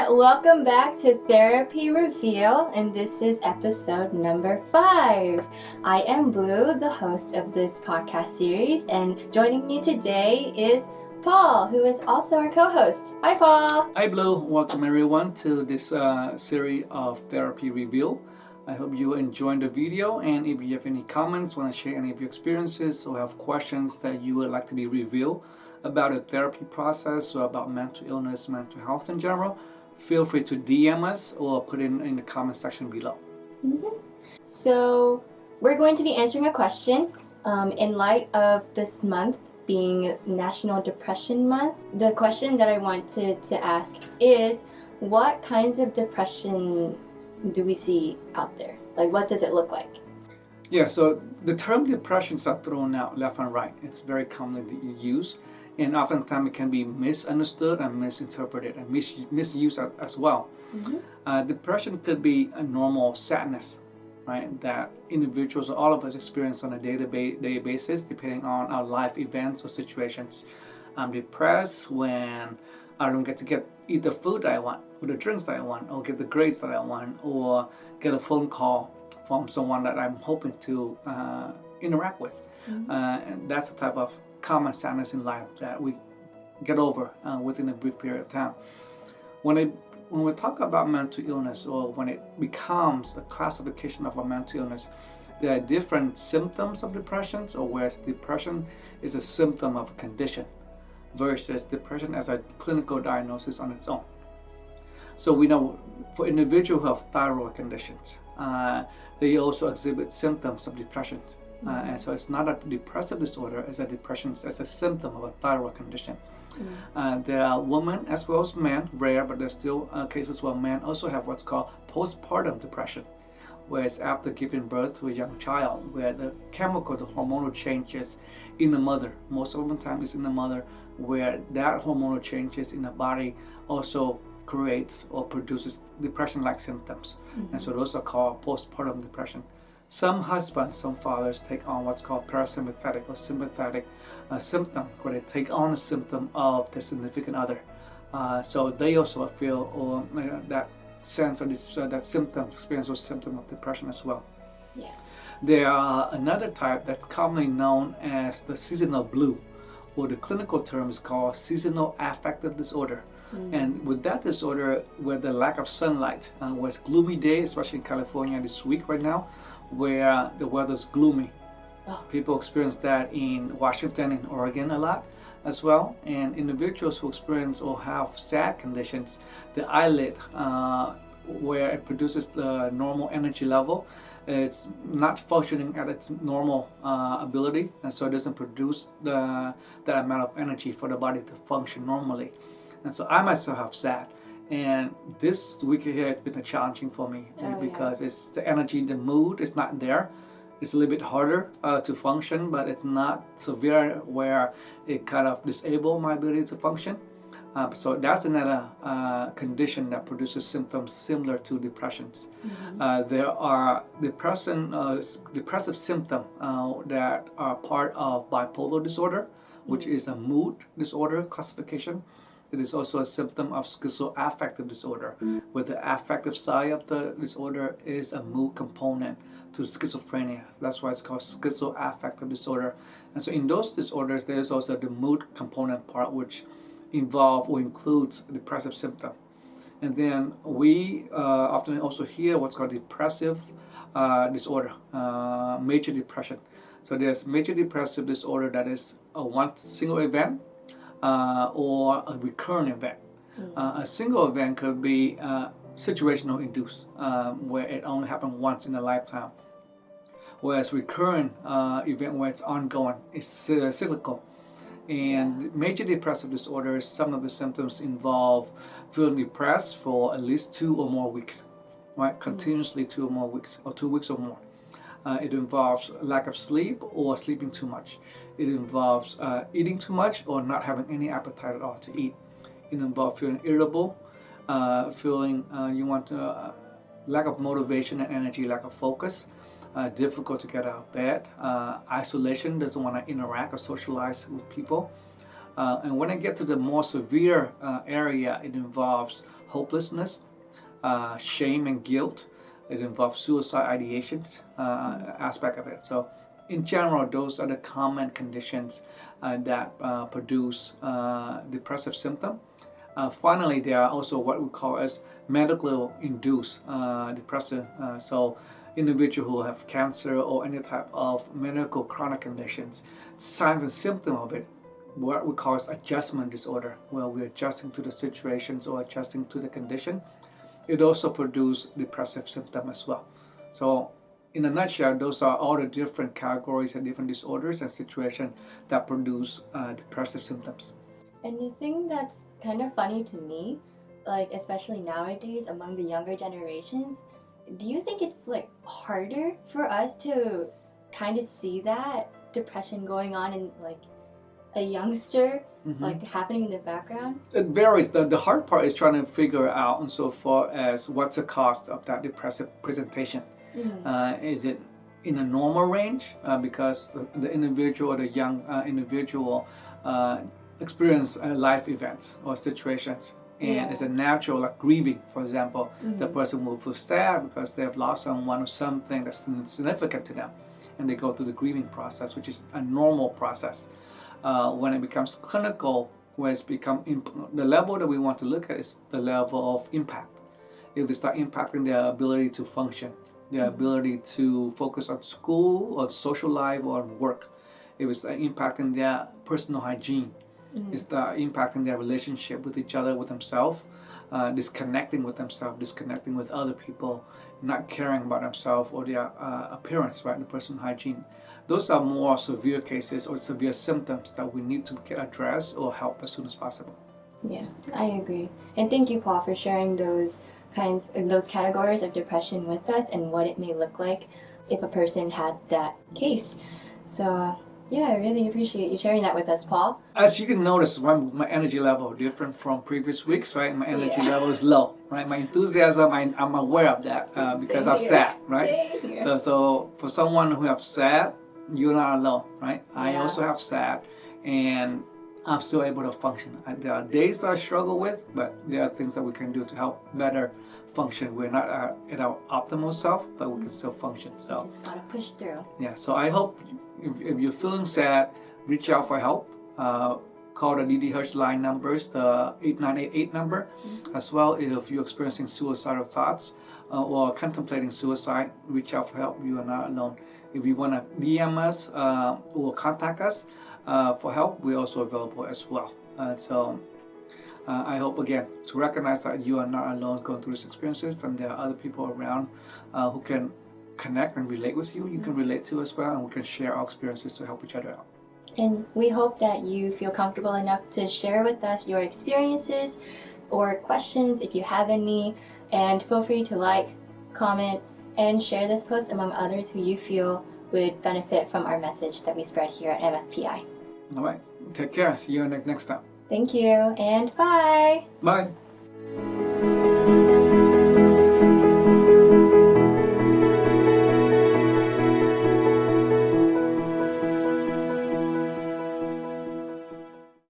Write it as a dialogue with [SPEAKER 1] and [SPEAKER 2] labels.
[SPEAKER 1] Welcome back to Therapy Reveal, and this is episode number 5. I am Blue, the host of this podcast series, and joining me today is Paul, who is also our co-host. Hi, Paul.
[SPEAKER 2] Hi, Blue. Welcome everyone to this series of Therapy Reveal. I hope you enjoyed the video, and if you have any comments, want to share any of your experiences, or have questions that you would like to be revealed about the therapy process or about mental illness, mental health in general, feel free to DM us or put it in the comment section below.
[SPEAKER 1] So we're going to be answering a question in light of this month being National Depression Month. The question that I want to ask is, what kinds of depression do we see out there? Like, what does it look like?
[SPEAKER 2] Yeah, so the term depressions are thrown out left and right. It's very commonly used, and oftentimes it can be misunderstood and misinterpreted and misused as well. Depression could be a normal sadness, right, that individuals or all of us experience on a day-to-day basis depending on our life events or situations. I'm depressed when I don't get to eat the food that I want, or the drinks that I want, or get the grades that I want, or get a phone call from someone that I'm hoping to interact with. And that's the type of common sadness in life that we get over within a brief period of time. When we talk about mental illness, or when it becomes a classification of a mental illness, there are different symptoms of depression, or whereas depression is a symptom of a condition versus depression as a clinical diagnosis on its own. So we know for individuals who have thyroid conditions, they also exhibit symptoms of depression. And so it's not a depressive disorder, it's a depression as a symptom of a thyroid condition. There are women as well as men, rare, but there's still cases where men also have what's called postpartum depression, where it's after giving birth to a young child, where the hormonal changes in the mother, most of the time is in the mother, where that hormonal changes in the body also creates or produces depression-like symptoms. And so those are called postpartum depression. Some husbands, some fathers take on what's called parasympathetic or sympathetic symptom, where they take on a symptom of their significant other. So they also feel that sense of this, that symptom, experience or symptom of depression as well.
[SPEAKER 1] Yeah.
[SPEAKER 2] There are another type that's commonly known as the seasonal blue, or the clinical term is called seasonal affective disorder. And with that disorder, with the lack of sunlight, where it's gloomy day, especially in California this week right now, where the weather's gloomy. People experience that in Washington and Oregon a lot as well. And individuals who experience or have sad conditions, the eyelid, where it produces the normal energy level, it's not functioning at its normal ability, and so it doesn't produce that amount of energy for the body to function normally. And so I myself have SAD, and this week here it's been challenging for me because it's the energy, the mood is not there. It's a little bit harder to function, but it's not severe where it kind of disables my ability to function. So that's another condition that produces symptoms similar to depressions. There are depressive symptoms that are part of bipolar disorder, which is a mood disorder classification. It is also a symptom of schizoaffective disorder, where the affective side of the disorder is a mood component to schizophrenia. That's why it's called schizoaffective disorder. And so in those disorders, there's also the mood component part, which involve or includes depressive symptom. And then we often also hear what's called depressive disorder, major depression. So there's major depressive disorder that is a one single event or a recurrent event. A single event could be situational induced, where it only happened once in a lifetime. Whereas recurrent event where it's ongoing is cyclical. And major depressive disorders, some of the symptoms involve feeling depressed for at least 2 or more weeks, right? Continuously 2 or more weeks, or 2 weeks or more. It involves lack of sleep or sleeping too much. It involves eating too much or not having any appetite at all to eat. It involves feeling irritable, feeling you want to, lack of motivation and energy, lack of focus, difficult to get out of bed, isolation, doesn't want to interact or socialize with people, And when I get to the more severe area, it involves hopelessness, shame and guilt. It involves suicide ideations aspect of it. So in general, those are the common conditions that produce depressive symptom. Finally, there are also what we call as medically induced depressive. So individuals who have cancer or any type of medical chronic conditions, signs and symptoms of it, what we call as adjustment disorder, where we're adjusting to the situations or adjusting to the condition. It also produces depressive symptoms as well. So in a nutshell, those are all the different categories and different disorders and situations that produce depressive symptoms.
[SPEAKER 1] And the thing that's kind of funny to me, like especially nowadays among the younger generations, do you think it's like harder for us to kind of see that depression going on in like a youngster, like happening in the background?
[SPEAKER 2] It varies. The hard part is trying to figure out insofar as what's the cost of that depressive presentation. Is it in a normal range because the individual or the young individual experience life events or situations, and it's a natural, like grieving, for example. The person will feel sad because they have lost someone or something that's significant to them, and they go through the grieving process, which is a normal process. When it becomes clinical, where it's become the level that we want to look at is the level of impact. If it start impacting their ability to function, their ability to focus on school or social life or work, if it's impacting their personal hygiene, it's impacting their relationship with each other, with themselves, disconnecting with themselves, disconnecting with other people, not caring about themselves or their appearance, right? The personal hygiene. Those are more severe cases or severe symptoms that we need to get addressed or help as soon as possible.
[SPEAKER 1] Yeah, I agree. And thank you, Paul, for sharing those categories of depression with us and what it may look like if a person had that case. So yeah, I really appreciate you sharing that with us, Paul.
[SPEAKER 2] As you can notice, my energy level different from previous weeks, right? My energy level is low, right? My enthusiasm, I'm aware of that because I've sad, right? So for someone who have sad, you're not alone, right? I also have sad, and I'm still able to function. There are days that I struggle with, but there are things that we can do to help better function. We're not at our optimal self, but we can still function. So
[SPEAKER 1] just gotta push through.
[SPEAKER 2] Yeah. So I hope if you're feeling sad, reach out for help. Call the DD Hirsch line numbers, the 8988 number, as well. If you're experiencing suicidal thoughts or contemplating suicide, reach out for help. You are not alone. If you want to DM us or contact us for help, we're also available as well. I hope, again, to recognize that you are not alone going through these experiences, and there are other people around who can connect and relate with you. You can relate to as well, and we can share our experiences to help each other out.
[SPEAKER 1] And we hope that you feel comfortable enough to share with us your experiences or questions if you have any. And feel free to like, comment, and share this post among others who you feel would benefit from our message that we spread here at MFPI.
[SPEAKER 2] All right. Take care. See you next time.
[SPEAKER 1] Thank you, and bye.
[SPEAKER 2] Bye.